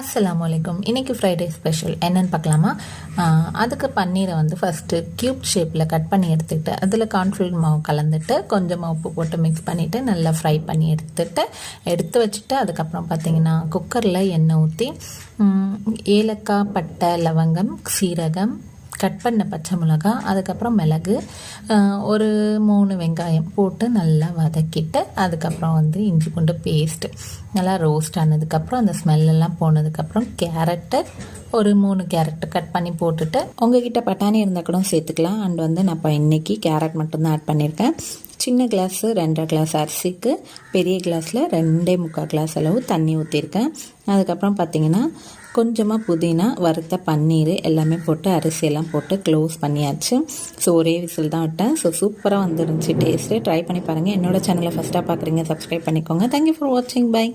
அஸ்ஸலாமு அலைக்கும். இன்றைக்கி ஃப்ரைடே ஸ்பெஷல் என்னென்னு பார்க்கலாமா? அதுக்கு பன்னீரை வந்து ஃபஸ்ட்டு க்யூப் ஷேப்பில் கட் பண்ணி எடுத்துக்கிட்டு அதில் கார்ன்ஃப்ளவர் மாவு கலந்துட்டு கொஞ்சமாக உப்பு போட்டு மிக்ஸ் பண்ணிவிட்டு நல்லா ஃப்ரை பண்ணி எடுத்து வச்சுட்டு அதுக்கப்புறம் பார்த்திங்கன்னா குக்கரில் எண்ணெய் ஊற்றி ஏலக்காய், பட்டை, லவங்கம், சீரகம், கட் பண்ண பச்சை மிளகா, அதுக்கப்புறம் மிளகு, ஒரு 3 வெங்காயம் போட்டு நல்லா வதக்கிட்டு அதுக்கப்புறம் வந்து இஞ்சி பூண்டு பேஸ்ட்டு நல்லா ரோஸ்ட் ஆனதுக்கப்புறம் அந்த ஸ்மெல்லெல்லாம் போனதுக்கப்புறம் கேரட்டு, ஒரு 3 கேரட்டு கட் பண்ணி போட்டுட்டு உங்ககிட்ட பட்டாணி இருந்தால் கூட சேர்த்துக்கலாம். அண்ட் வந்து நான் இப்போ இன்றைக்கி கேரட் மட்டும்தான் ஆட் பண்ணியிருக்கேன். சின்ன கிளாஸு 2.5 கிளாஸ் அரிசிக்கு பெரிய கிளாஸில் 2.25 கிளாஸ் அளவு தண்ணி ஊற்றிருக்கேன். அதுக்கப்புறம் பார்த்திங்கன்னா கொஞ்சமாக புதினா, வறுத்த பன்னீர் எல்லாமே போட்டு அரிசியெல்லாம் போட்டு க்ளோஸ் பண்ணியாச்சு. ஸோ ஒரே விசில் தான் விட்டேன். ஸோ சூப்பராக வந்துருந்துச்சு டேஸ்ட்டு. ட்ரை பண்ணி பாருங்கள். என்னோடய சேனலை ஃபஸ்ட்டாக பார்க்குறீங்க, சப்ஸ்கிரைப் பண்ணிக்கோங்க. தேங்க்யூ ஃபார் வாட்சிங். பை.